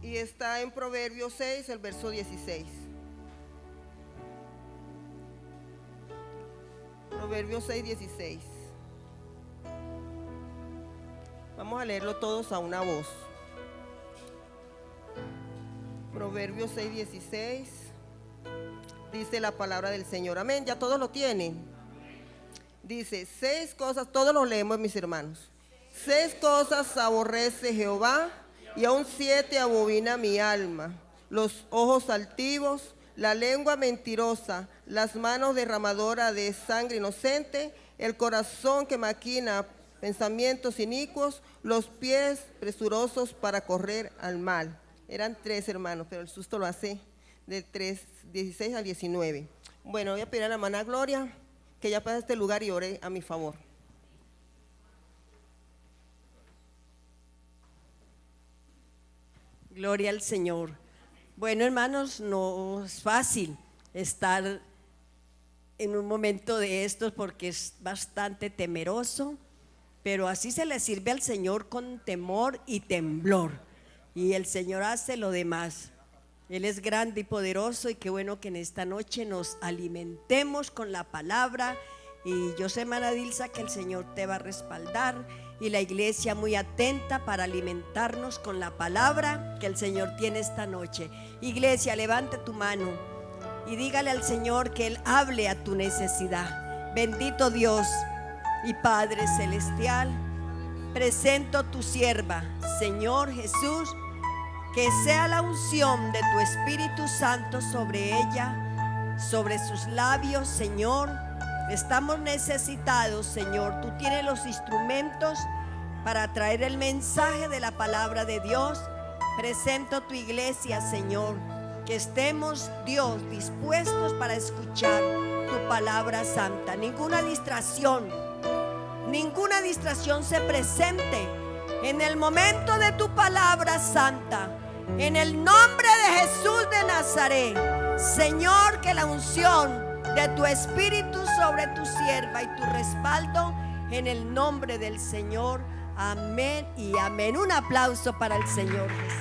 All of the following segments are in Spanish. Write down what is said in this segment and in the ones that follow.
y está en Proverbios 6, el verso 16. Proverbios 6, 16. Vamos a leerlo todos a una voz. Proverbios 6, 16. Dice la palabra del Señor. Amén. Ya todos lo tienen. Dice, 6 cosas, todos lo leemos, mis hermanos. 6 cosas aborrece Jehová, y aún 7 abomina mi alma: los ojos altivos, la lengua mentirosa, las manos derramadoras de sangre inocente, el corazón que maquina pensamientos inicuos, los pies presurosos para correr al mal. Eran 3, hermanos, pero el susto lo hace del 3, 16 al 19. Bueno, voy a pedir a la hermana Gloria que ella pase a este lugar y ore a mi favor. Gloria al Señor. Bueno, hermanos, no es fácil estar en un momento de estos porque es bastante temeroso, pero así se le sirve al Señor con temor y temblor, y el Señor hace lo demás. Él es grande y poderoso, y qué bueno que en esta noche nos alimentemos con la palabra. Y yo sé, hermana Dilsa, que el Señor te va a respaldar, y la iglesia muy atenta para alimentarnos con la palabra que el Señor tiene esta noche. Iglesia, levante tu mano y dígale al Señor que Él hable a tu necesidad. Bendito Dios y Padre celestial, presento tu sierva, Señor Jesús, que sea la unción de tu Espíritu Santo sobre ella, sobre sus labios, Señor. Estamos necesitados, Señor. Tú tienes los instrumentos para traer el mensaje de la palabra de Dios. Presento tu iglesia, Señor, que estemos, Dios, dispuestos para escuchar tu palabra santa. Ninguna distracción se presente en el momento de tu palabra santa. En el nombre de Jesús de Nazaret, Señor, que la unción de tu Espíritu sobre tu sierva y tu respaldo, en el nombre del Señor. Amén y amén. Un aplauso para el Señor Jesús.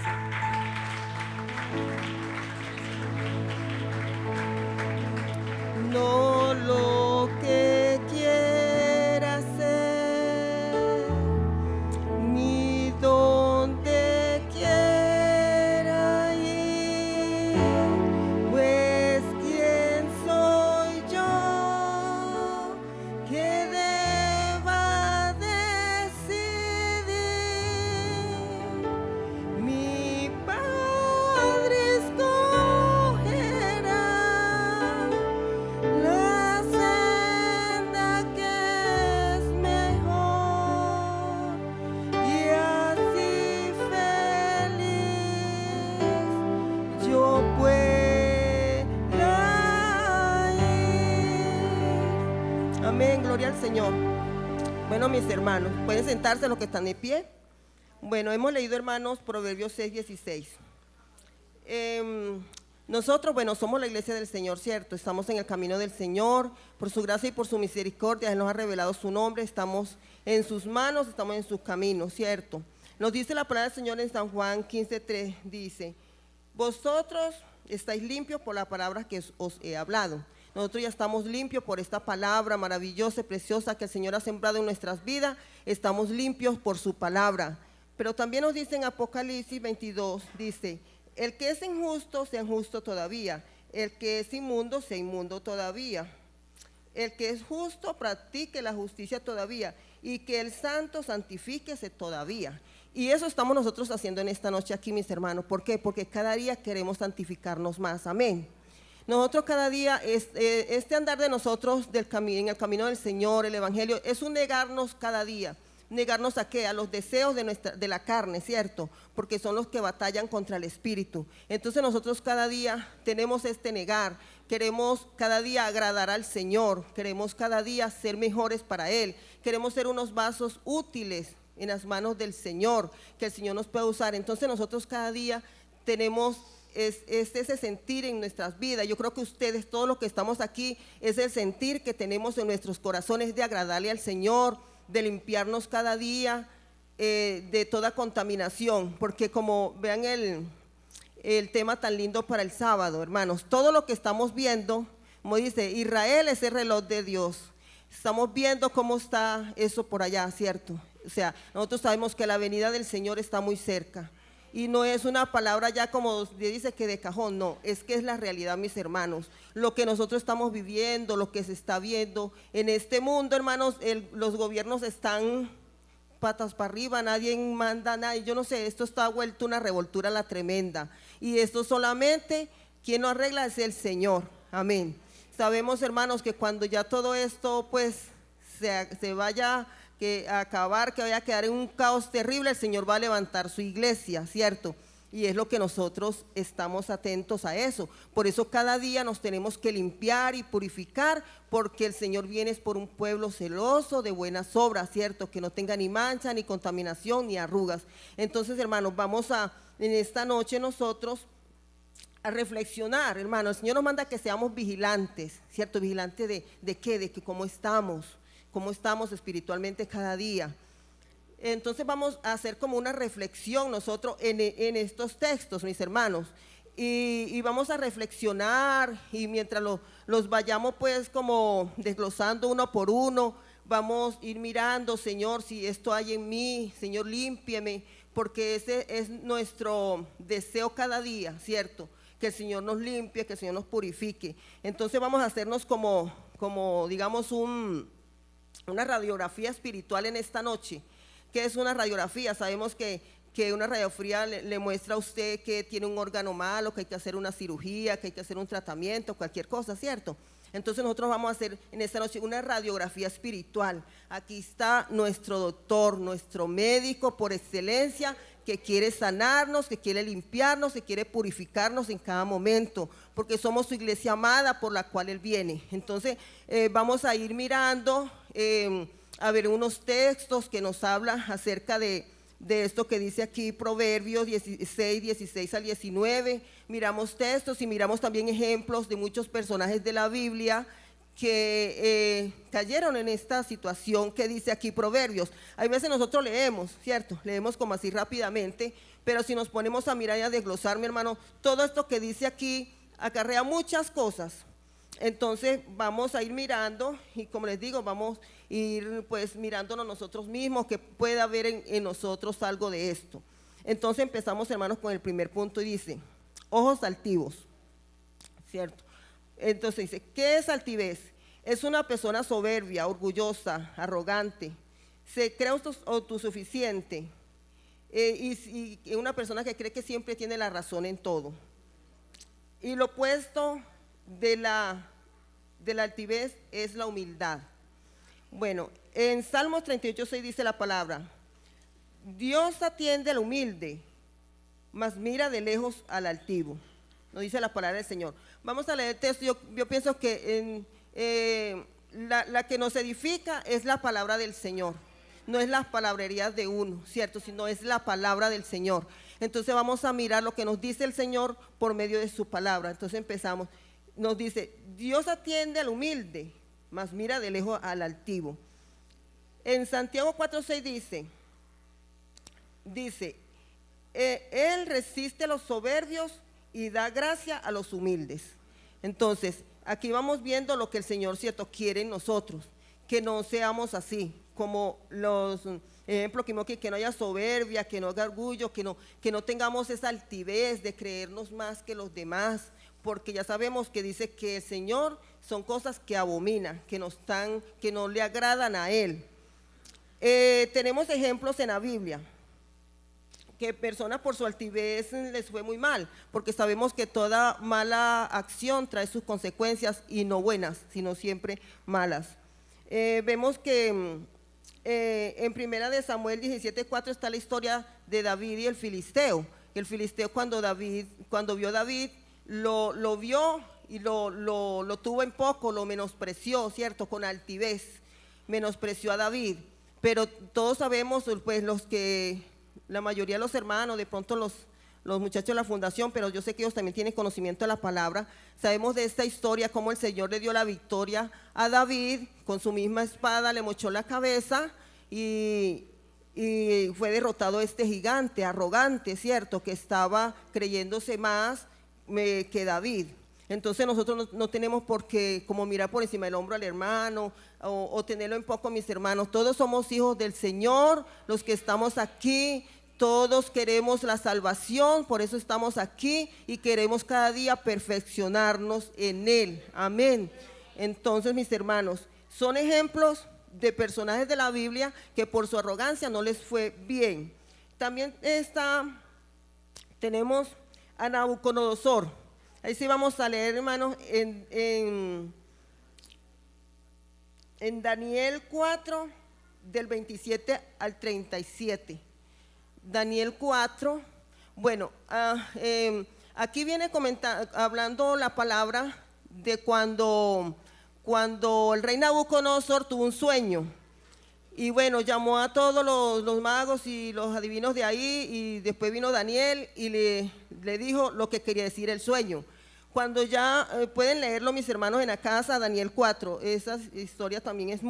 No lo que quiera hacer, ni donde quiera ir, pues quién soy yo que deba decidir. Mi Padre escogerá la senda que es mejor, y así feliz yo pueda ir. Amén, gloria al Señor. Bueno, mis hermanos, pueden sentarse los que están de pie. Bueno, hemos leído, hermanos, Proverbios 6, 16. Nosotros, bueno, somos la iglesia del Señor, ¿cierto? Estamos en el camino del Señor. Por su gracia y por su misericordia, Él nos ha revelado su nombre. Estamos en sus manos, estamos en sus caminos, ¿cierto? Nos dice la palabra del Señor en San Juan 15:3, dice: vosotros estáis limpios por la palabra que os he hablado. Nosotros ya estamos limpios por esta palabra maravillosa y preciosa que el Señor ha sembrado en nuestras vidas. Estamos limpios por su palabra. Pero también nos dice en Apocalipsis 22, dice: el que es injusto, sea injusto todavía. El que es inmundo, sea inmundo todavía. El que es justo, practique la justicia todavía. Y que el santo santifíquese todavía. Y eso estamos nosotros haciendo en esta noche aquí, mis hermanos. ¿Por qué? Porque cada día queremos santificarnos más. Amén. Nosotros cada día, este andar de nosotros en el camino del Señor, el Evangelio, es un negarnos cada día. ¿Negarnos a qué? A los deseos de la carne, ¿cierto? Porque son los que batallan contra el espíritu. Entonces nosotros cada día tenemos este negar. Queremos cada día agradar al Señor. Queremos cada día ser mejores para Él. Queremos ser unos vasos útiles en las manos del Señor, que el Señor nos pueda usar. Entonces nosotros cada día tenemos ese sentir en nuestras vidas. Yo creo que ustedes, todos los que estamos aquí, es el sentir que tenemos en nuestros corazones de agradarle al Señor, de limpiarnos cada día de toda contaminación, porque como vean el tema tan lindo para el sábado, hermanos. Todo lo que estamos viendo, como dice, Israel es el reloj de Dios. Estamos viendo cómo está eso por allá, ¿cierto? O sea, nosotros sabemos que la venida del Señor está muy cerca. Y no es una palabra ya como dice que de cajón, no, es que es la realidad, mis hermanos. Lo que nosotros estamos viviendo, lo que se está viendo en este mundo, hermanos, los gobiernos están patas para arriba, nadie manda a nadie, yo no sé, esto está vuelto una revoltura la tremenda. Y esto solamente, quien lo arregla es el Señor, amén. Sabemos, hermanos, que cuando ya todo esto pues se vaya a acabar, que vaya a quedar en un caos terrible, el Señor va a levantar su iglesia, ¿cierto? Y es lo que nosotros estamos atentos a eso. Por eso cada día nos tenemos que limpiar y purificar, porque el Señor viene por un pueblo celoso de buenas obras, ¿cierto? Que no tenga ni mancha, ni contaminación, ni arrugas. Entonces, hermanos, vamos en esta noche nosotros a reflexionar, hermano. El Señor nos manda que seamos vigilantes, ¿cierto? Vigilantes de qué, de que cómo estamos espiritualmente cada día. Entonces vamos a hacer como una reflexión nosotros en estos textos, mis hermanos, y vamos a reflexionar, y mientras los vayamos pues como desglosando uno por uno, vamos a ir mirando, Señor, si esto hay en mí, Señor, límpieme, porque ese es nuestro deseo cada día, ¿cierto? Que el Señor nos limpie, que el Señor nos purifique. Entonces vamos a hacernos como digamos una radiografía espiritual en esta noche. ¿Qué es una radiografía? Sabemos que una radiografía le muestra a usted que tiene un órgano malo, que hay que hacer una cirugía, que hay que hacer un tratamiento, cualquier cosa, ¿cierto? Entonces nosotros vamos a hacer en esta noche una radiografía espiritual. Aquí está nuestro doctor, nuestro médico por excelencia, que quiere sanarnos, que quiere limpiarnos, que quiere purificarnos en cada momento, porque somos su iglesia amada por la cual Él viene. Entonces vamos a ir mirando, a ver unos textos que nos hablan acerca de esto que dice aquí Proverbios 16 al 19, miramos textos y miramos también ejemplos de muchos personajes de la Biblia que cayeron en esta situación que dice aquí Proverbios. Hay veces nosotros leemos, ¿cierto? Leemos como así rápidamente, pero si nos ponemos a mirar y a desglosar, mi hermano, todo esto que dice aquí acarrea muchas cosas. Entonces vamos a ir mirando y como les digo, vamos a ir pues mirándonos nosotros mismos, que pueda haber en nosotros algo de esto. Entonces empezamos, hermanos, con el primer punto y dice, ojos altivos, ¿cierto? Entonces dice, ¿qué es altivez? Es una persona soberbia, orgullosa, arrogante, se cree autosuficiente y una persona que cree que siempre tiene la razón en todo. Y lo opuesto de la altivez es la humildad. Bueno, en Salmos 38:6 dice la palabra, Dios atiende al humilde, mas mira de lejos al altivo. Nos dice la palabra del Señor. Vamos a leer el texto. Yo pienso que la que nos edifica es la palabra del Señor. No es las palabrerías de uno, ¿cierto? Sino es la palabra del Señor. Entonces vamos a mirar lo que nos dice el Señor por medio de su palabra. Entonces empezamos. Nos dice, Dios atiende al humilde, mas mira de lejos al altivo. En Santiago 4:6 dice, Él resiste a los soberbios y da gracia a los humildes. Entonces, aquí vamos viendo lo que el Señor, cierto, quiere en nosotros, que no seamos así, como los ejemplos que no haya soberbia, que no haya orgullo, que no tengamos esa altivez de creernos más que los demás, porque ya sabemos que dice que el Señor son cosas que abomina, que no le agradan a Él. Tenemos ejemplos en la Biblia, que personas por su altivez les fue muy mal, porque sabemos que toda mala acción trae sus consecuencias y no buenas, sino siempre malas. Vemos que en primera de Samuel 17:4 está la historia de David y el filisteo. El filisteo cuando vio a David, lo vio y lo tuvo en poco, lo menospreció, ¿cierto? Con altivez, menospreció a David. Pero todos sabemos, pues la mayoría de los hermanos, de pronto los muchachos de la fundación, pero yo sé que ellos también tienen conocimiento de la palabra, sabemos de esta historia, cómo el Señor le dio la victoria a David, con su misma espada le mochó la cabeza y y fue derrotado este gigante arrogante, ¿cierto? Que estaba creyéndose más que David. Entonces nosotros no tenemos por qué como mirar por encima del hombro al hermano o tenerlo en poco, mis hermanos. Todos somos hijos del Señor, los que estamos aquí. Todos queremos la salvación, por eso estamos aquí y queremos cada día perfeccionarnos en Él. Amén. Entonces, mis hermanos, son ejemplos de personajes de la Biblia que por su arrogancia no les fue bien. También tenemos a Nabucodonosor. Ahí sí vamos a leer, hermanos, en Daniel 4, del 27 al 37. Daniel 4, bueno, aquí viene hablando la palabra de cuando el rey Nabucodonosor tuvo un sueño. Y bueno, llamó a todos los magos y los adivinos de ahí, y después vino Daniel y le dijo lo que quería decir el sueño. Cuando ya pueden leerlo, mis hermanos, en la casa, Daniel 4, esa historia también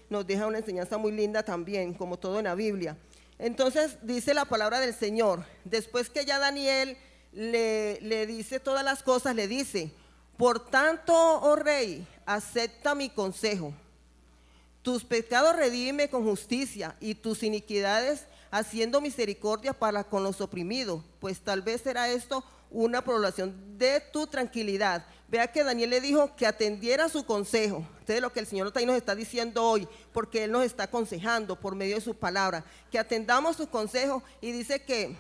nos deja una enseñanza muy linda también, como todo en la Biblia. Entonces dice la palabra del Señor, después que ya Daniel le dice todas las cosas, le dice: por tanto, oh rey, acepta mi consejo. Tus pecados redime con justicia y tus iniquidades haciendo misericordia para con los oprimidos, pues tal vez será esto una prolongación de tu tranquilidad. Vea que Daniel le dijo que atendiera su consejo. Entonces lo que el Señor también nos está diciendo hoy, porque Él nos está aconsejando por medio de su palabra, que atendamos su consejo, y dice que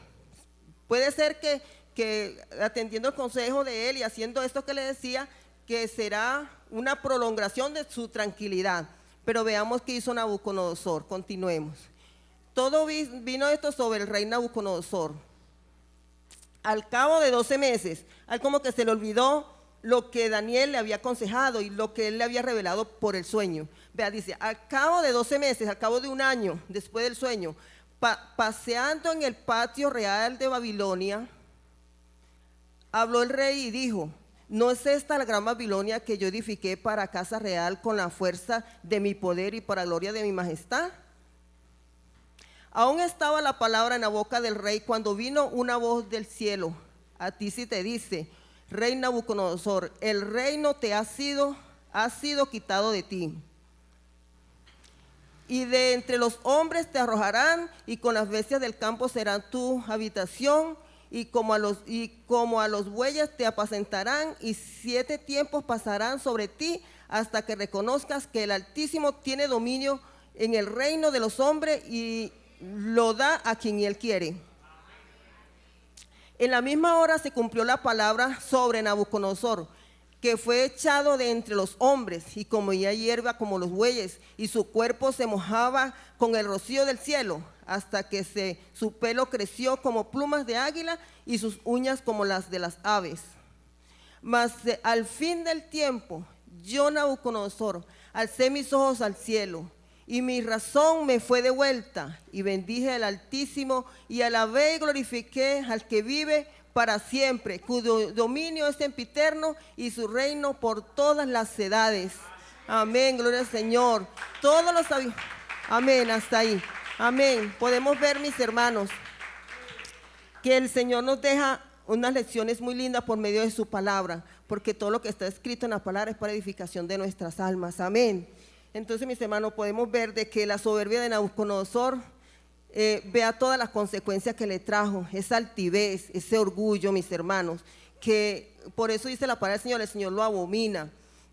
puede ser que atendiendo el consejo de Él y haciendo esto que le decía, que será una prolongación de su tranquilidad. Pero veamos qué hizo Nabucodonosor. Continuemos. Todo vino esto sobre el rey Nabucodonosor. Al cabo de 12 meses, al como que se le olvidó lo que Daniel le había aconsejado y lo que él le había revelado por el sueño. Vea, dice, al cabo de 12 meses, al cabo de un año después del sueño, paseando en el patio real de Babilonia, habló el rey y dijo: ¿no es esta la gran Babilonia que yo edifiqué para casa real con la fuerza de mi poder y para gloria de mi majestad? Aún estaba la palabra en la boca del rey cuando vino una voz del cielo. A ti sí te dice: rey Nabucodonosor, el reino te ha sido quitado de ti. Y de entre los hombres te arrojarán, y con las bestias del campo serán tu habitación, y como a los bueyes te apacentarán, y 7 tiempos pasarán sobre ti hasta que reconozcas que el Altísimo tiene dominio en el reino de los hombres y lo da a quien Él quiere. En la misma hora se cumplió la palabra sobre Nabucodonosor, que fue echado de entre los hombres y comía hierba como los bueyes, y su cuerpo se mojaba con el rocío del cielo, hasta que su pelo creció como plumas de águila y sus uñas como las de las aves. Mas al fin del tiempo, yo, Nabucodonosor, alcé mis ojos al cielo, y mi razón me fue devuelta, y bendije al Altísimo, y alabé y glorifiqué al que vive para siempre, cuyo dominio es sempiterno y su reino por todas las edades. Amén, gloria al Señor. Todos los amén, hasta ahí. Amén. Podemos ver, mis hermanos, que el Señor nos deja unas lecciones muy lindas por medio de su palabra, porque todo lo que está escrito en la palabra es para edificación de nuestras almas. Amén. Entonces, mis hermanos, podemos ver de que la soberbia de Nabucodonosor, vea todas las consecuencias que le trajo, esa altivez, ese orgullo, mis hermanos, que por eso dice la palabra del Señor, el Señor lo abomina.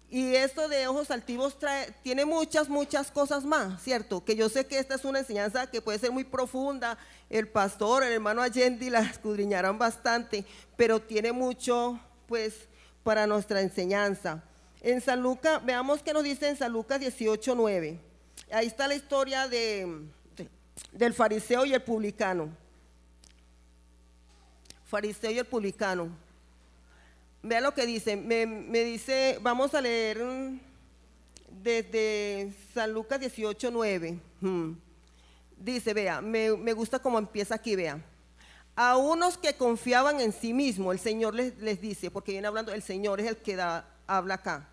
Y esto de ojos altivos tiene muchas cosas más, ¿cierto? Que yo sé que esta es una enseñanza que puede ser muy profunda, el pastor, el hermano Allende la escudriñarán bastante, pero tiene mucho, pues, para nuestra enseñanza. En San Lucas, veamos qué nos dice en San Lucas 18:9. Ahí está la historia del fariseo y el publicano. Fariseo y el publicano. Vea lo que dice. Me dice, vamos a leer desde San Lucas 18:9. Dice, vea, me gusta cómo empieza aquí, vea. A unos que confiaban en sí mismos, el Señor les dice, porque viene hablando, el Señor es el que habla acá.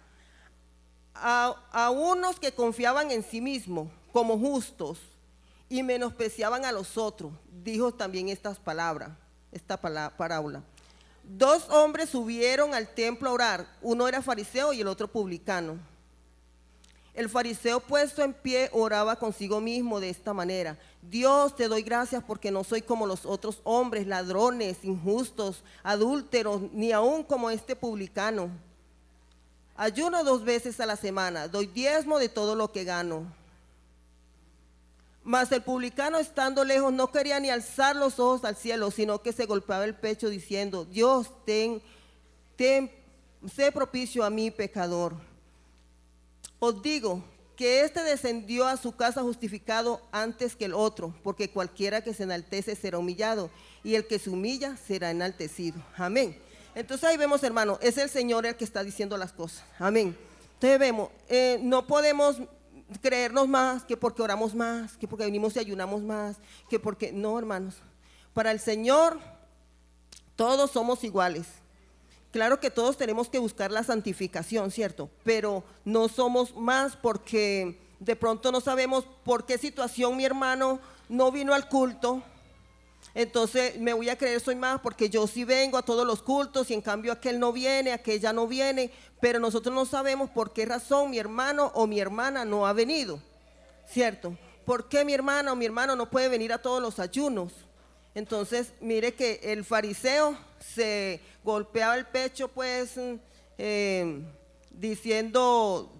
A unos que confiaban en sí mismos como justos y menospreciaban a los otros. Dijo también esta parábola. 2 hombres subieron al templo a orar, uno era fariseo y el otro publicano. El fariseo, puesto en pie, oraba consigo mismo de esta manera: Dios, te doy gracias porque no soy como los otros hombres, ladrones, injustos, adúlteros, ni aun como este publicano. Ayuno 2 veces a la semana, doy diezmo de todo lo que gano. Mas el publicano, estando lejos, no quería ni alzar los ojos al cielo, sino que se golpeaba el pecho diciendo: Dios, sé propicio a mí, pecador. Os digo que este descendió a su casa justificado antes que el otro, porque cualquiera que se enaltece será humillado, y el que se humilla será enaltecido. Amén. Entonces ahí vemos, hermano, es el Señor el que está diciendo las cosas. Amén. Entonces vemos, no podemos creernos más que porque oramos más, que porque venimos y ayunamos más, que porque, no, hermanos, para el Señor todos somos iguales. Claro que todos tenemos que buscar la santificación, ¿cierto? Pero no somos más porque de pronto no sabemos por qué situación mi hermano no vino al culto. Entonces me voy a creer soy más porque yo sí vengo a todos los cultos y en cambio aquel no viene, aquella no viene, pero nosotros no sabemos por qué razón mi hermano o mi hermana no ha venido, ¿cierto? ¿Por qué mi hermana o mi hermano no puede venir a todos los ayunos? Entonces mire que el fariseo se golpeaba el pecho pues diciendo,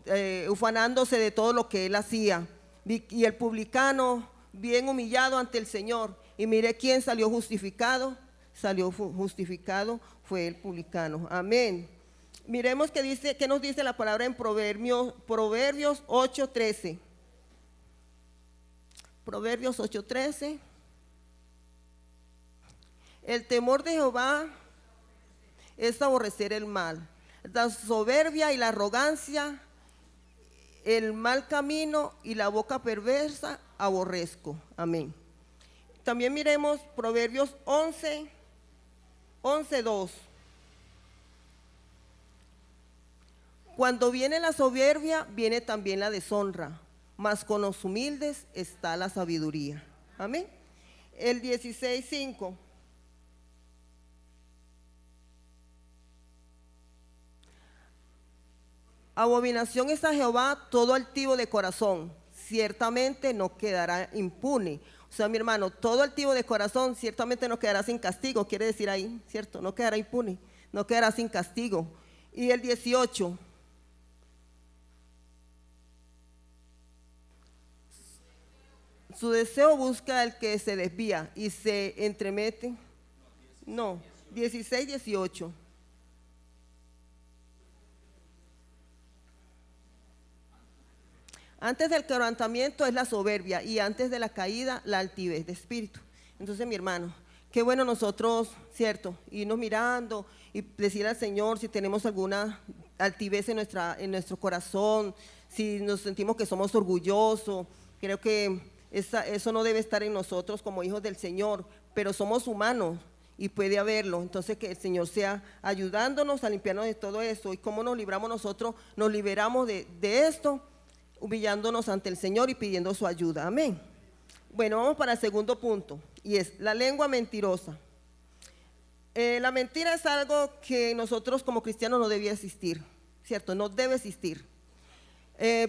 ufanándose de todo lo que él hacía, y el publicano bien humillado ante el Señor. Y mire quién salió justificado fue el publicano. Amén. Miremos qué nos dice la palabra en Proverbios 8:13. Proverbios 8:13. El temor de Jehová es aborrecer el mal, la soberbia y la arrogancia, el mal camino y la boca perversa aborrezco. Amén. También miremos Proverbios 11:2. Cuando viene la soberbia, viene también la deshonra, mas con los humildes está la sabiduría. Amén. El 16:5. Abominación es a Jehová todo altivo de corazón, ciertamente no quedará impune. O sea, mi hermano, todo altivo de corazón ciertamente no quedará sin castigo, quiere decir ahí, ¿cierto? No quedará impune, no quedará sin castigo. Y el 18. Su deseo busca al que se desvía y se entremete. No, 16:18. Antes del quebrantamiento es la soberbia y antes de la caída la altivez de espíritu. Entonces, mi hermano, qué bueno nosotros, ¿cierto? Irnos mirando y decirle al Señor si tenemos alguna altivez en nuestro corazón, si nos sentimos que somos orgullosos. Creo que eso no debe estar en nosotros como hijos del Señor, pero somos humanos y puede haberlo. Entonces, que el Señor sea ayudándonos a limpiarnos de todo eso. ¿Y cómo nos libramos nosotros? Nos liberamos de esto, humillándonos ante el Señor y pidiendo su ayuda. Amén. Bueno, vamos para el segundo punto, y es la lengua mentirosa. La mentira es algo que nosotros como cristianos no debía existir, ¿cierto? No debe existir.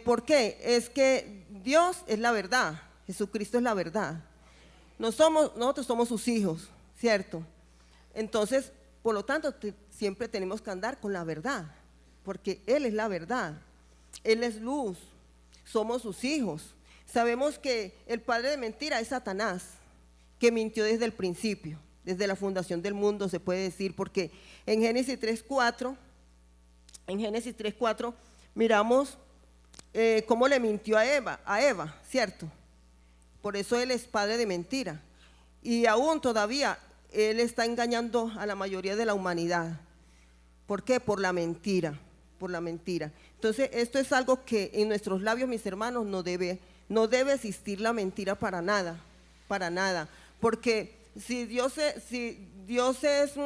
¿Por qué? Es que Dios es la verdad, Jesucristo es la verdad. Nosotros somos sus hijos, ¿cierto? Entonces, por lo tanto, siempre tenemos que andar con la verdad, porque Él es la verdad, Él es luz. Somos sus hijos. Sabemos que el padre de mentira es Satanás, que mintió desde el principio, desde la fundación del mundo, se puede decir, porque en Génesis 3:4 miramos cómo le mintió a Eva, ¿cierto? Por eso él es padre de mentira. Y aún todavía él está engañando a la mayoría de la humanidad. ¿Por qué? Por la mentira. Entonces, esto es algo que en nuestros labios, mis hermanos, no debe existir la mentira para nada, porque si Dios es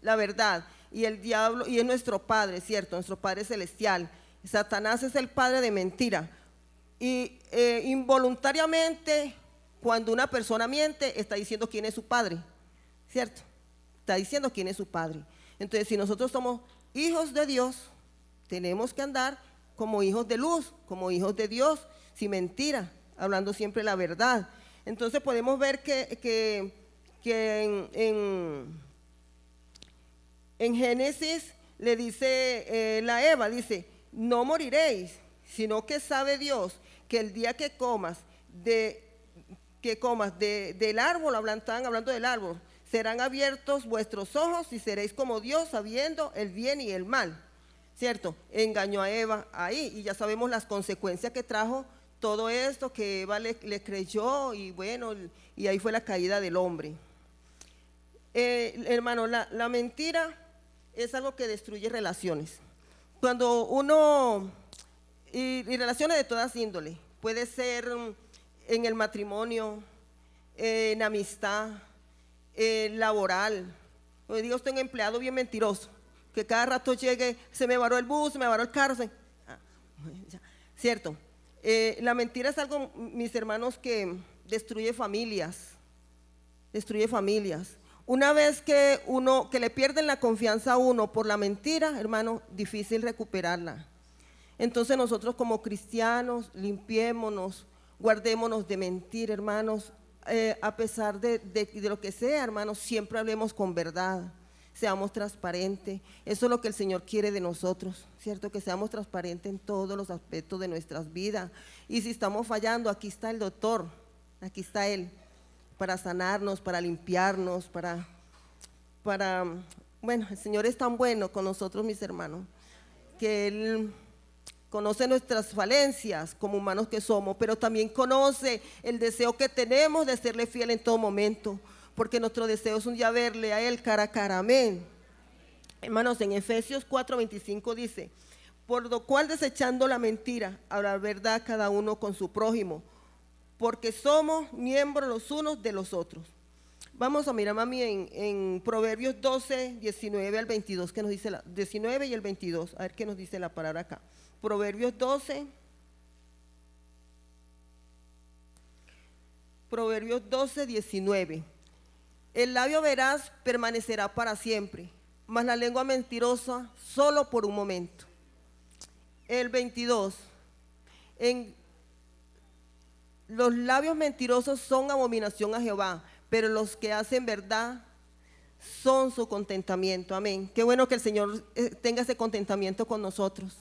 la verdad y el diablo, y es nuestro Padre, ¿cierto? Nuestro Padre celestial, Satanás es el padre de mentira, y involuntariamente cuando una persona miente, está diciendo quién es su padre, ¿cierto? Está diciendo quién es su padre. Entonces, si nosotros somos hijos de Dios, tenemos que andar como hijos de luz, como hijos de Dios, sin mentira, hablando siempre la verdad. Entonces podemos ver que en Génesis le dice la Eva, dice, no moriréis, sino que sabe Dios que el día que comas del árbol, estaban hablando del árbol, serán abiertos vuestros ojos y seréis como Dios, sabiendo el bien y el mal, ¿cierto? Engañó a Eva ahí y ya sabemos las consecuencias que trajo todo esto, que Eva le creyó y bueno, y ahí fue la caída del hombre. Hermano, la mentira es algo que destruye relaciones. Cuando uno, y relaciones de todas índoles, puede ser en el matrimonio, en amistad, laboral. Hoy digo, usted es un empleado bien mentiroso, que cada rato llegue, se me varó el bus, se me varó el carro, ¿cierto? La mentira es algo, mis hermanos, que destruye familias, destruye familias. Una vez que le pierden la confianza a uno por la mentira, hermano, difícil recuperarla. Entonces nosotros como cristianos, limpiémonos, guardémonos de mentir, hermanos, a pesar de lo que sea, hermanos, siempre hablemos con verdad, seamos transparentes. Eso es lo que el Señor quiere de nosotros, ¿cierto? Que seamos transparentes en todos los aspectos de nuestras vidas. Y si estamos fallando, aquí está el doctor, aquí está Él, para sanarnos, para limpiarnos, bueno, el Señor es tan bueno con nosotros, mis hermanos, que Él conoce nuestras falencias como humanos que somos, pero también conoce el deseo que tenemos de serle fiel en todo momento, porque nuestro deseo es un día verle a Él cara a cara, amén. Hermanos, en Efesios 4:25 dice, por lo cual desechando la mentira, hablar verdad cada uno con su prójimo, porque somos miembros los unos de los otros. Vamos a mirar, mami, en Proverbios 12, 19 al 22, que nos dice 19 y el 22, a ver qué nos dice la palabra acá. Proverbios 12, 19. El labio veraz permanecerá para siempre, mas la lengua mentirosa solo por un momento. El 22, los labios mentirosos son abominación a Jehová, pero los que hacen verdad son su contentamiento. Amén. Qué bueno que el Señor tenga ese contentamiento con nosotros,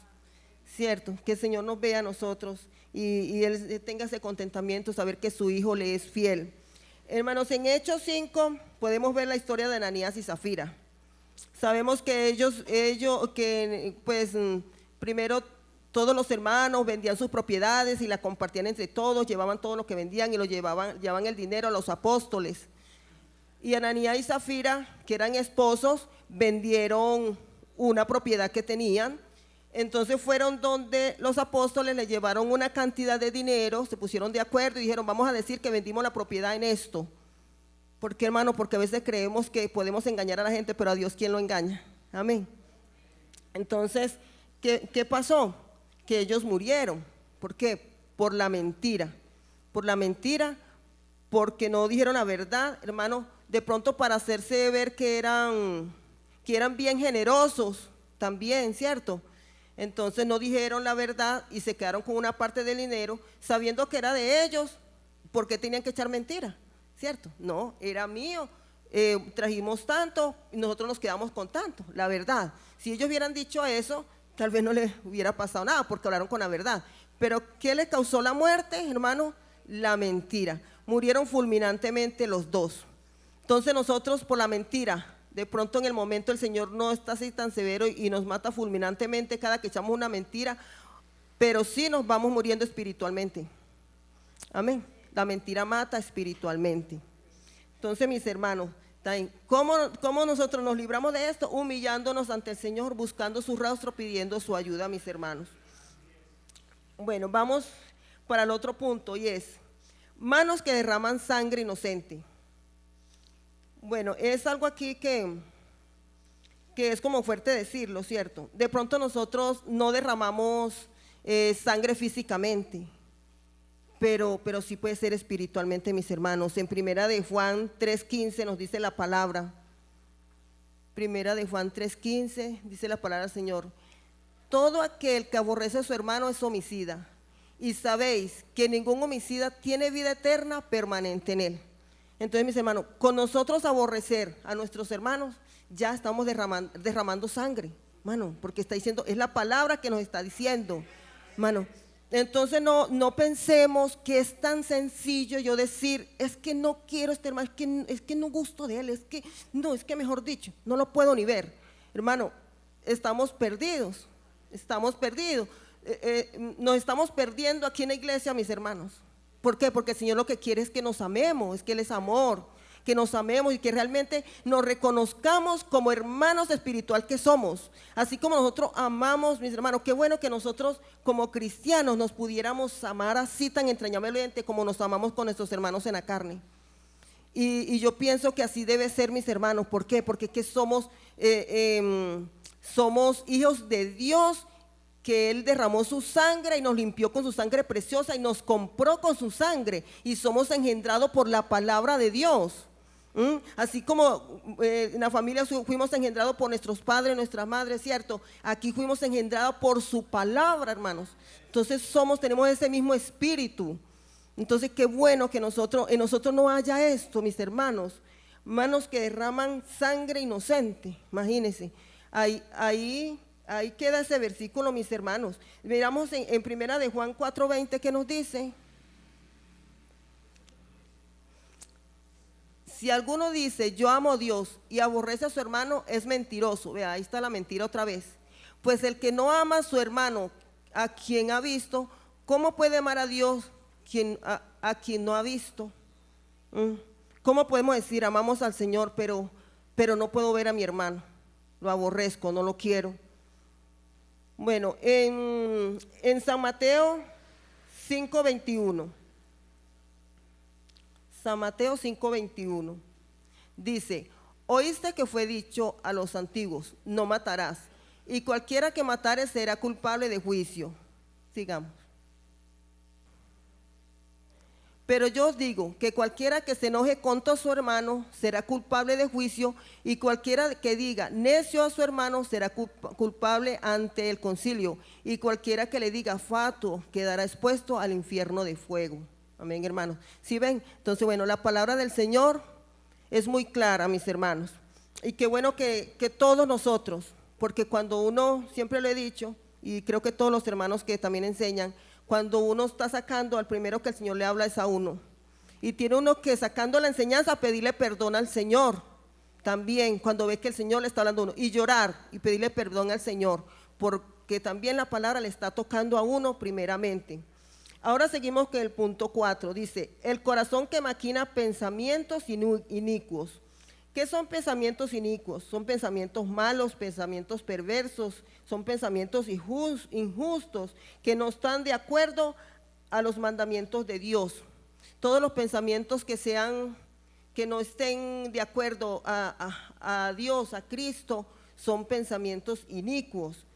¿cierto? Que el Señor nos vea a nosotros y Él tenga ese contentamiento, saber que su Hijo le es fiel. Hermanos, en Hechos 5 podemos ver la historia de Ananías y Zafira. Sabemos que ellos primero todos los hermanos vendían sus propiedades y las compartían entre todos, llevaban todo lo que vendían y llevaban el dinero a los apóstoles. Y Ananías y Zafira, que eran esposos, vendieron una propiedad que tenían. Entonces fueron donde los apóstoles le llevaron una cantidad de dinero, se pusieron de acuerdo y dijeron, vamos a decir que vendimos la propiedad en esto. ¿Por qué, hermano? Porque a veces creemos que podemos engañar a la gente, pero a Dios, ¿quién lo engaña? Amén. Entonces, ¿qué pasó? Que ellos murieron. ¿Por qué? Por la mentira. Por la mentira, porque no dijeron la verdad, hermano, de pronto para hacerse ver que eran bien generosos también, ¿cierto? Entonces no dijeron la verdad y se quedaron con una parte del dinero, sabiendo que era de ellos. ¿Por qué tenían que echar mentira? ¿Cierto? No, era mío. Trajimos tanto y nosotros nos quedamos con tanto, la verdad. Si ellos hubieran dicho eso, tal vez no les hubiera pasado nada porque hablaron con la verdad. Pero ¿qué les causó la muerte, hermano? La mentira. Murieron fulminantemente los dos. Entonces nosotros por la mentira, de pronto en el momento el Señor no está así tan severo y nos mata fulminantemente cada que echamos una mentira, pero sí nos vamos muriendo espiritualmente. Amén. La mentira mata espiritualmente. Entonces, mis hermanos, ¿cómo nosotros nos libramos de esto? Humillándonos ante el Señor, buscando su rostro, pidiendo su ayuda, mis hermanos. Bueno, vamos para el otro punto y es manos que derraman sangre inocente. Bueno, es algo aquí que es como fuerte decirlo, ¿cierto? De pronto nosotros no derramamos sangre físicamente, pero sí puede ser espiritualmente, mis hermanos. En primera de Juan 3:15 nos dice la palabra. Primera de Juan 3:15 dice la palabra del Señor: todo aquel que aborrece a su hermano es homicida, y sabéis que ningún homicida tiene vida eterna permanente en él. Entonces, mis hermanos, con nosotros aborrecer a nuestros hermanos, ya estamos derramando sangre, hermano, porque está diciendo, es la palabra que nos está diciendo, hermano. Entonces no pensemos que es tan sencillo yo decir, es que no quiero este hermano, es que no gusto de él, es que mejor dicho, no lo puedo ni ver. Hermano, estamos perdidos, nos estamos perdiendo aquí en la iglesia, mis hermanos. ¿Por qué? Porque el Señor lo que quiere es que nos amemos, es que Él es amor, que nos amemos y que realmente nos reconozcamos como hermanos espiritual que somos. Así como nosotros amamos, mis hermanos, qué bueno que nosotros como cristianos nos pudiéramos amar así tan entrañablemente como nos amamos con nuestros hermanos en la carne. Y yo pienso que así debe ser, mis hermanos. ¿Por qué? Porque que somos hijos de Dios, que Él derramó su sangre y nos limpió con su sangre preciosa y nos compró con su sangre, y somos engendrados por la palabra de Dios. Así como en la familia fuimos engendrados por nuestros padres, nuestras madres, ¿cierto? Aquí fuimos engendrados por su palabra, hermanos. Entonces tenemos ese mismo espíritu. Entonces qué bueno que en nosotros no haya esto, mis hermanos, manos que derraman sangre inocente. Imagínense, ahí queda ese versículo, mis hermanos. Miramos en primera de Juan 4:20, que nos dice: si alguno dice yo amo a Dios y aborrece a su hermano, es mentiroso. Vea, ahí está la mentira otra vez. Pues el que no ama a su hermano, a quien ha visto, ¿cómo puede amar a Dios a quien no ha visto? ¿Cómo podemos decir amamos al Señor, pero no puedo ver a mi hermano? Lo aborrezco, no lo quiero. Bueno, en San Mateo 5:21, San Mateo 5:21 dice: oíste que fue dicho a los antiguos, no matarás, y cualquiera que matare será culpable de juicio. Sigamos. Pero yo os digo que cualquiera que se enoje contra su hermano será culpable de juicio, y cualquiera que diga necio a su hermano será culpable ante el concilio, y cualquiera que le diga fatuo quedará expuesto al infierno de fuego. Amén, hermanos. ¿Sí ven? Entonces, bueno, la palabra del Señor es muy clara, mis hermanos. Y qué bueno que todos nosotros, porque cuando uno, siempre lo he dicho, y creo que todos los hermanos que también enseñan, cuando uno está sacando, al primero que el Señor le habla es a uno. Y tiene uno que, sacando la enseñanza, pedirle perdón al Señor. También cuando ve que el Señor le está hablando a uno. Y llorar y pedirle perdón al Señor, porque también la palabra le está tocando a uno primeramente. Ahora seguimos con el punto 4. Dice: el corazón que maquina pensamientos inicuos. ¿Qué son pensamientos inicuos? Son pensamientos malos, pensamientos perversos, son pensamientos injustos, que no están de acuerdo a los mandamientos de Dios. Todos los pensamientos que no estén de acuerdo a Dios, a Cristo, son pensamientos inicuos.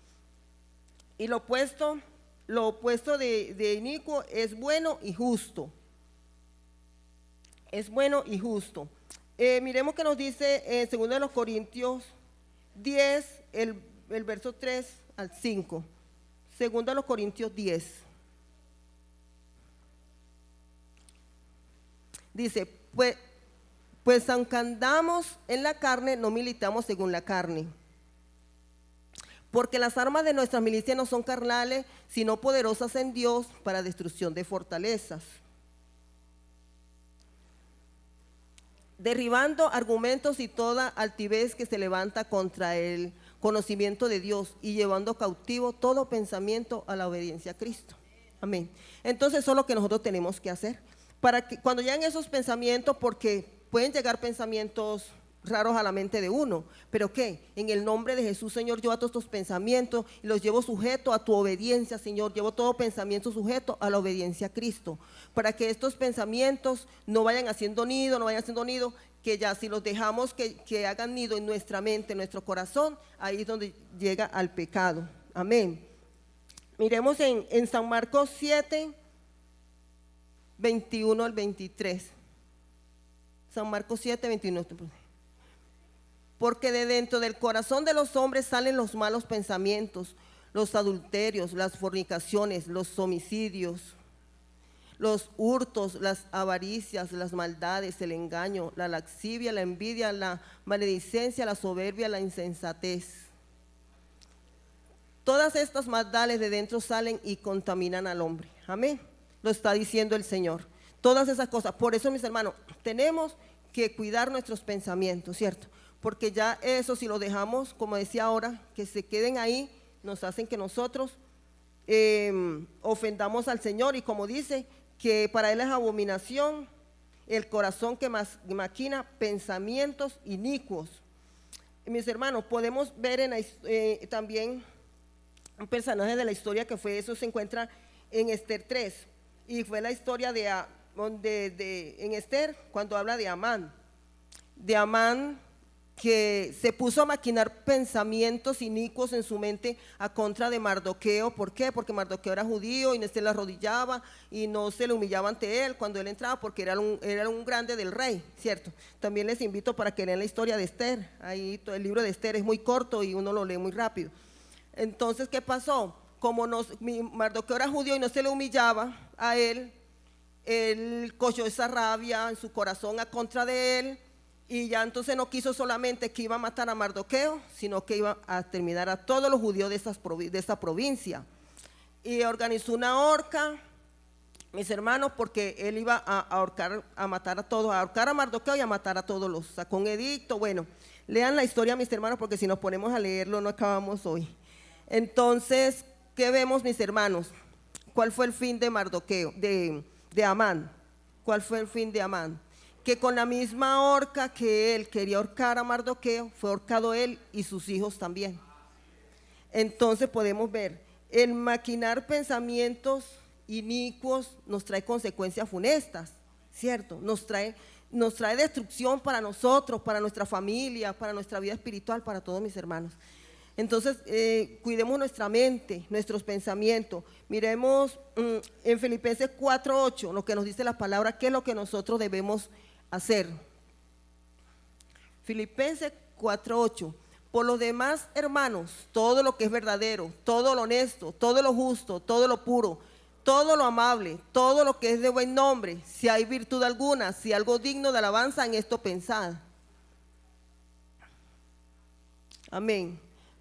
Y lo opuesto de inicuo es bueno y justo. Es bueno y justo. Miremos que nos dice en 2 Corintios 10, el verso 3 al 5. 2 Corintios 10. Dice: pues aunque andamos en la carne, no militamos según la carne. Porque las armas de nuestra milicia no son carnales, sino poderosas en Dios para destrucción de fortalezas, derribando argumentos y toda altivez que se levanta contra el conocimiento de Dios, y llevando cautivo todo pensamiento a la obediencia a Cristo. Amén. Entonces eso es lo que nosotros tenemos que hacer, para que cuando llegan esos pensamientos, porque pueden llegar pensamientos raros a la mente de uno, pero ¿qué? En el nombre de Jesús, Señor, yo ato estos pensamientos y los llevo sujeto a tu obediencia, Señor. Llevo todo pensamiento sujeto a la obediencia a Cristo, para que estos pensamientos no vayan haciendo nido, que ya si los dejamos que hagan nido en nuestra mente, en nuestro corazón, ahí es donde llega al pecado. Amén. Miremos en San Marcos 7, 21 al 23. San Marcos 7, 21. Porque de dentro del corazón de los hombres salen los malos pensamientos, los adulterios, las fornicaciones, los homicidios, los hurtos, las avaricias, las maldades, el engaño, la lascivia, la envidia, la maledicencia, la soberbia, la insensatez. Todas estas maldades de dentro salen y contaminan al hombre. Amén. Lo está diciendo el Señor. Todas esas cosas. Por eso, mis hermanos, tenemos que cuidar nuestros pensamientos, ¿cierto? Porque ya eso, si lo dejamos, como decía ahora, que se queden ahí, nos hacen que nosotros ofendamos al Señor. Y como dice, que para Él es abominación el corazón que maquina pensamientos inicuos. Mis hermanos, podemos ver también un personaje de la historia que fue, eso se encuentra en Esther 3, y fue la historia en Esther, cuando habla de Amán que se puso a maquinar pensamientos inicuos en su mente a contra de Mardoqueo. ¿Por qué? Porque Mardoqueo era judío y no se le arrodillaba y no se le humillaba ante él cuando él entraba, porque era un grande del rey, ¿cierto? También les invito para que lean la historia de Esther. Ahí todo el libro de Esther es muy corto y uno lo lee muy rápido. Entonces, ¿qué pasó? Como Mardoqueo era judío y no se le humillaba a él cogió esa rabia en su corazón a contra de él, y ya entonces no quiso solamente que iba a matar a Mardoqueo, sino que iba a terminar a todos los judíos de esta provincia. Y organizó una horca, mis hermanos, porque él iba a ahorcar, a matar a todos, a ahorcar a Mardoqueo y a matar a todos los. Sacó un edicto. Bueno, lean la historia, mis hermanos, porque si nos ponemos a leerlo no acabamos hoy. Entonces, ¿qué vemos, mis hermanos? ¿Cuál fue el fin de Mardoqueo, de Amán? ¿Cuál fue el fin de Amán? Que con la misma horca que él quería ahorcar a Mardoqueo, fue ahorcado él y sus hijos también. Entonces podemos ver, el maquinar pensamientos inicuos nos trae consecuencias funestas, ¿cierto? Nos trae destrucción para nosotros, para nuestra familia, para nuestra vida espiritual, para todos mis hermanos. Entonces, cuidemos nuestra mente, nuestros pensamientos. Miremos en Filipenses 4:8, lo que nos dice la palabra, qué es lo que nosotros debemos hacer. Filipenses 4:8. Por lo demás, hermanos, todo lo que es verdadero, todo lo honesto, todo lo justo, todo lo puro, todo lo amable, todo lo que es de buen nombre, si hay virtud alguna, si algo digno de alabanza, en esto pensad. Amén.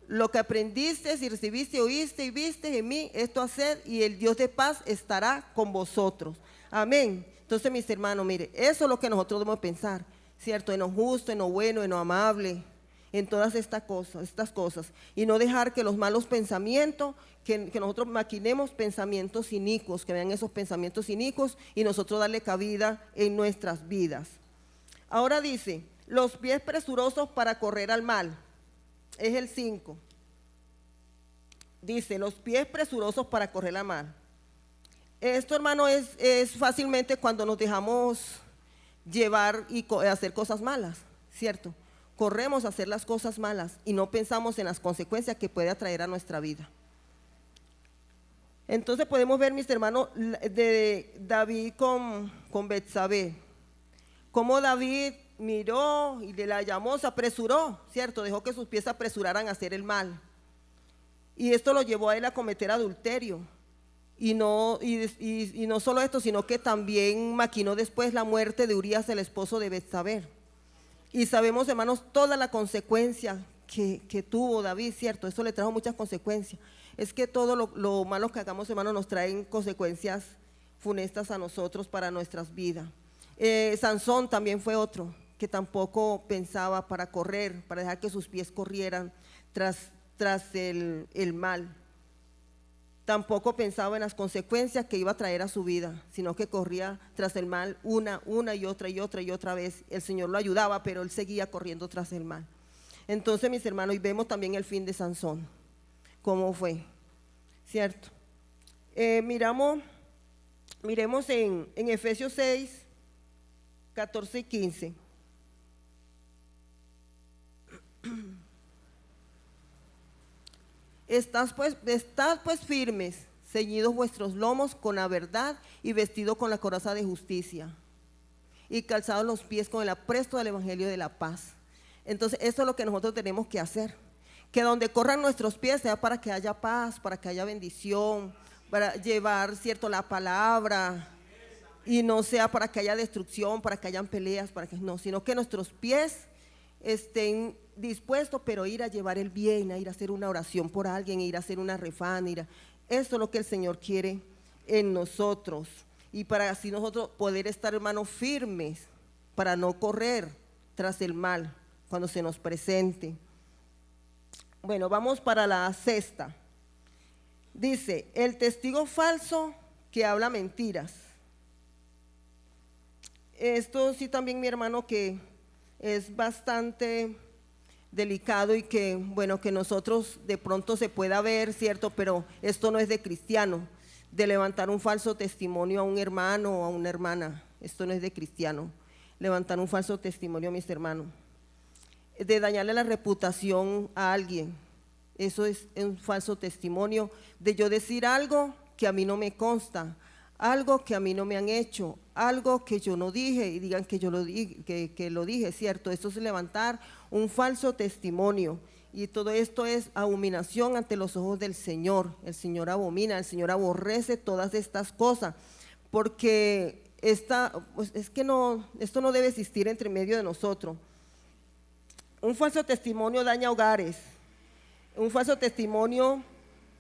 Lo que aprendiste y recibiste, oíste y viste en mí, esto haced, y el Dios de paz estará con vosotros. Amén. Entonces, mis hermanos, mire, eso es lo que nosotros debemos pensar, ¿cierto? En lo justo, en lo bueno, en lo amable, en todas estas cosas, y no dejar que los malos pensamientos, que nosotros maquinemos pensamientos inicuos, que vean esos pensamientos inicuos y nosotros darle cabida en nuestras vidas. Ahora dice, los pies presurosos para correr al mal. Es el 5. Dice, los pies presurosos para correr al mal. Esto, hermano, es fácilmente cuando nos dejamos llevar y hacer cosas malas, ¿cierto? Corremos a hacer las cosas malas y no pensamos en las consecuencias que puede atraer a nuestra vida. Entonces podemos ver, mis hermanos, de David con Betsabé, cómo David miró y la llamó, se apresuró, ¿cierto? Dejó que sus pies se apresuraran a hacer el mal. Y esto lo llevó a él a cometer adulterio. Y no solo esto, sino que también maquinó después la muerte de Urías, el esposo de Betsabé. Y sabemos, hermanos, toda la consecuencia que tuvo David, ¿cierto? Eso le trajo muchas consecuencias. Es que todo lo malo que hagamos, hermanos, nos traen consecuencias funestas a nosotros para nuestras vidas. Sansón también fue otro que tampoco pensaba para correr, para dejar que sus pies corrieran tras el mal. Tampoco pensaba en las consecuencias que iba a traer a su vida, sino que corría tras el mal una y otra vez. El Señor lo ayudaba, pero él seguía corriendo tras el mal. Entonces, mis hermanos, y vemos también el fin de Sansón, cómo fue, ¿cierto? Miremos en Efesios 6, 14 y 15. Estad pues firmes, ceñidos vuestros lomos con la verdad y vestidos con la coraza de justicia y calzados los pies con el apresto del evangelio de la paz. Entonces, esto es lo que nosotros tenemos que hacer, que donde corran nuestros pies sea para que haya paz, para que haya bendición, para llevar, cierto, la palabra, y no sea para que haya destrucción, para que hayan peleas, para que no, sino que nuestros pies estén dispuestos, pero ir a llevar el bien, a ir a hacer una oración por alguien, ir a hacer una refán, eso es lo que el Señor quiere en nosotros, y para así nosotros poder estar, hermanos, firmes, para no correr tras el mal cuando se nos presente. Bueno, vamos para la sexta. Dice, el testigo falso que habla mentiras. Esto sí también, mi hermano, que es bastante delicado y que, bueno, que nosotros de pronto se pueda ver, ¿cierto? Pero esto no es de cristiano, de levantar un falso testimonio a un hermano o a una hermana. Esto no es de cristiano, levantar un falso testimonio a mis hermanos. De dañarle la reputación a alguien, eso es un falso testimonio, de yo decir algo que a mí no me consta, algo que a mí no me han hecho, algo que yo no dije y digan que yo lo dije, que lo dije, ¿cierto? Esto es levantar un falso testimonio, y todo esto es abominación ante los ojos del Señor. El Señor abomina, el Señor aborrece todas estas cosas, porque pues es que no, esto no debe existir entre medio de nosotros. Un falso testimonio daña hogares. Un falso testimonio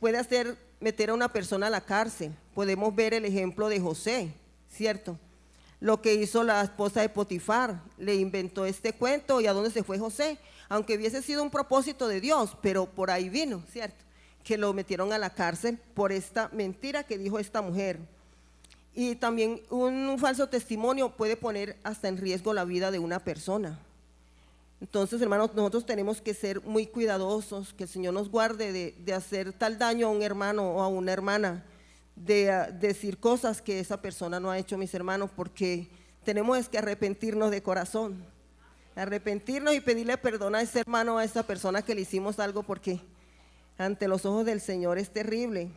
puede hacer meter a una persona a la cárcel. Podemos ver el ejemplo de José, ¿cierto? Lo que hizo la esposa de Potifar, le inventó este cuento, y a dónde se fue José, aunque hubiese sido un propósito de Dios, pero por ahí vino, ¿cierto? Que lo metieron a la cárcel por esta mentira que dijo esta mujer. Y también un falso testimonio puede poner hasta en riesgo la vida de una persona. Entonces, hermanos, nosotros tenemos que ser muy cuidadosos, que el Señor nos guarde de hacer tal daño a un hermano o a una hermana, de decir cosas que esa persona no ha hecho, mis hermanos, porque tenemos que arrepentirnos de corazón, arrepentirnos y pedirle perdón a ese hermano, a esa persona que le hicimos algo, porque ante los ojos del Señor es terrible.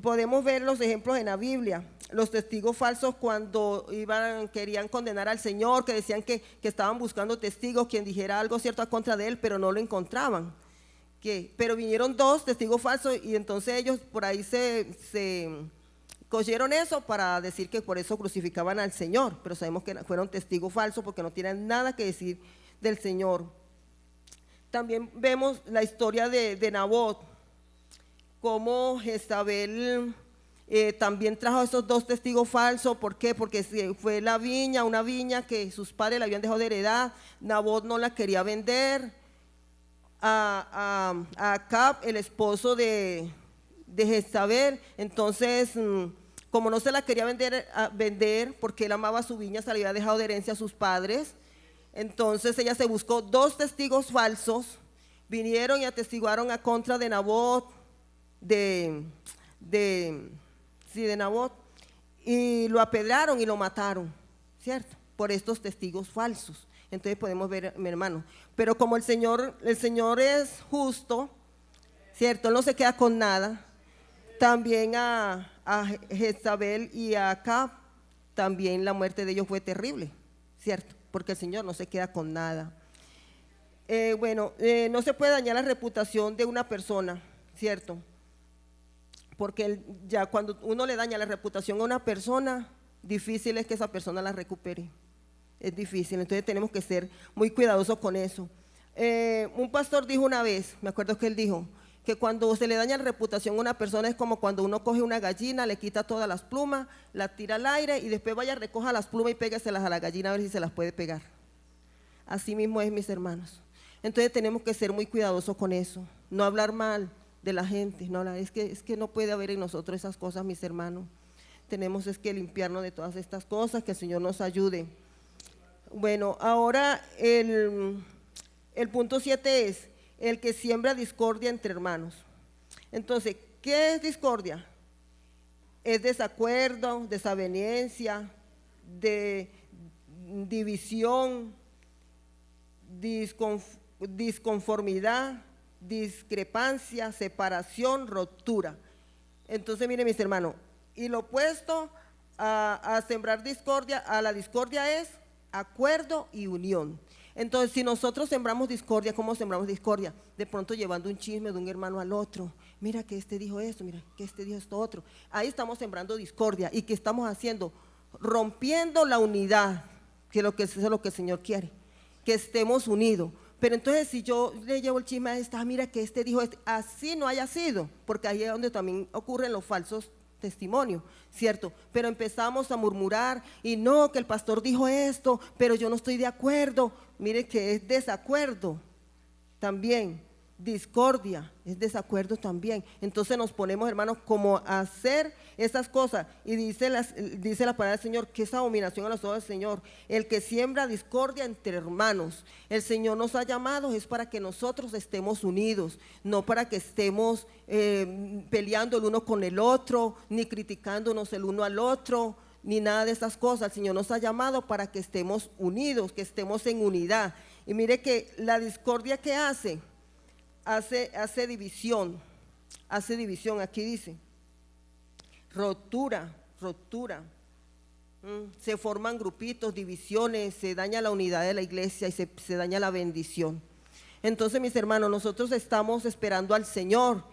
Podemos ver los ejemplos en la Biblia, los testigos falsos cuando querían condenar al Señor, que decían que estaban buscando testigos, quien dijera algo cierto a contra de él, pero no lo encontraban. Pero vinieron dos testigos falsos, y entonces ellos por ahí se cogieron eso para decir que por eso crucificaban al Señor, pero sabemos que fueron testigos falsos porque no tienen nada que decir del Señor. También vemos la historia de Nabot, cómo Jezabel también trajo esos dos testigos falsos. ¿Por qué? Porque fue una viña que sus padres le habían dejado de heredad. Nabot no la quería vender a Acab, el esposo de Jezabel. Entonces, como no se la quería vender porque él amaba su viña, se le había dejado de herencia a sus padres, entonces ella se buscó dos testigos falsos, vinieron y atestiguaron a contra de Nabot, de Nabot, y lo apedraron y lo mataron, ¿cierto? Por estos testigos falsos. Entonces podemos ver, mi hermano, pero como el Señor es justo, ¿cierto? Él no se queda con nada. También a Jezabel y a Acab, también la muerte de ellos fue terrible, ¿cierto? Porque el Señor no se queda con nada. No se puede dañar la reputación de una persona, ¿cierto? Porque ya cuando uno le daña la reputación a una persona, difícil es que esa persona la recupere. Es difícil, entonces tenemos que ser muy cuidadosos con eso. Un pastor dijo una vez, me acuerdo que él dijo, que cuando se le daña la reputación a una persona es como cuando uno coge una gallina, le quita todas las plumas, la tira al aire y después vaya, recoja las plumas y pégaselas a la gallina a ver si se las puede pegar. Así mismo es, mis hermanos. Entonces tenemos que ser muy cuidadosos con eso, no hablar mal de la gente, no, es que no puede haber en nosotros esas cosas, mis hermanos. Tenemos que limpiarnos de todas estas cosas, que el Señor nos ayude. Bueno, ahora el punto 7 es el que siembra discordia entre hermanos. Entonces, ¿qué es discordia? Es desacuerdo, desaveniencia, de división, disconformidad, discrepancia, separación, ruptura. Entonces, miren mis hermanos, y lo opuesto a sembrar discordia, a la discordia es acuerdo y unión. Entonces, si nosotros sembramos discordia, ¿cómo sembramos discordia? De pronto llevando un chisme de un hermano al otro. Mira que este dijo esto, mira que este dijo esto otro. Ahí estamos sembrando discordia. ¿Y qué estamos haciendo? Rompiendo la unidad, que eso es lo que el Señor quiere, que estemos unidos. Pero entonces si yo le llevo el chisme a esta, mira que este dijo esto, así no haya sido, porque ahí es donde también ocurren los falsos testimonio, ¿cierto? Pero empezamos a murmurar y no, que el pastor dijo esto, pero yo no estoy de acuerdo. Mire que es desacuerdo también, discordia, es desacuerdo también. Entonces nos ponemos, hermanos, como a hacer esas cosas. Y dice la palabra del Señor que es abominación a los ojos del Señor el que siembra discordia entre hermanos. El Señor nos ha llamado es para que nosotros estemos unidos, no para que estemos peleando el uno con el otro, ni criticándonos el uno al otro, ni nada de esas cosas. El Señor nos ha llamado para que estemos unidos, que estemos en unidad. Y mire que la discordia que hace división, aquí dice, rotura, se forman grupitos, divisiones, se daña la unidad de la iglesia y se daña la bendición. Entonces, mis hermanos, nosotros estamos esperando al Señor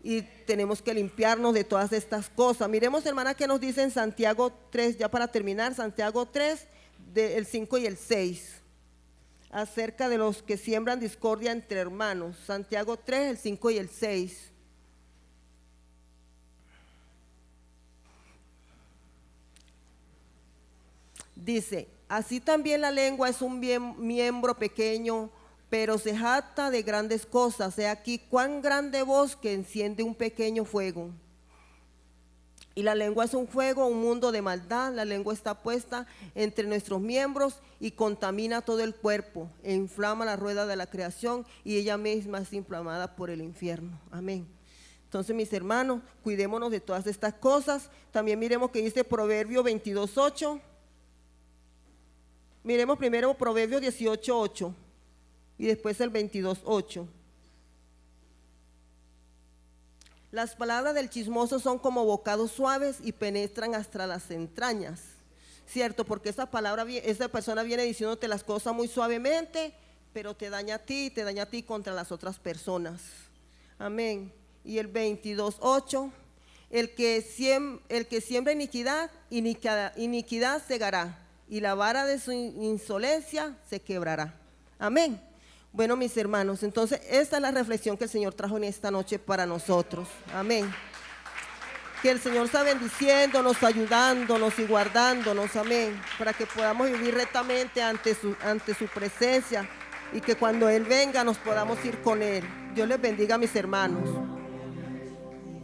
y tenemos que limpiarnos de todas estas cosas. Miremos, hermana, que nos dice en Santiago 3, ya para terminar, Santiago 3, del 5 y el 6. Acerca de los que siembran discordia entre hermanos. Santiago 3, el 5 y el 6. Dice, así también la lengua es un miembro pequeño, pero se jacta de grandes cosas. He aquí cuán grande bosque enciende un pequeño fuego. Y la lengua es un fuego, un mundo de maldad. La lengua está puesta entre nuestros miembros y contamina todo el cuerpo, e inflama la rueda de la creación y ella misma es inflamada por el infierno. Amén. Entonces, mis hermanos, cuidémonos de todas estas cosas. También miremos que dice Proverbio 22:8. Miremos primero Proverbio 18:8 y después el 22:8. Las palabras del chismoso son como bocados suaves y penetran hasta las entrañas, ¿cierto? Porque esa persona viene diciéndote las cosas muy suavemente, pero te daña a ti contra las otras personas. Amén. Y el 22:8, el que siembra iniquidad segará, y la vara de su insolencia se quebrará. Amén. Bueno, mis hermanos, entonces esta es la reflexión que el Señor trajo en esta noche para nosotros. Amén. Que el Señor está bendiciéndonos, ayudándonos y guardándonos. Amén. Para que podamos vivir rectamente ante su presencia y que cuando Él venga nos podamos ir con Él. Dios les bendiga, mis hermanos.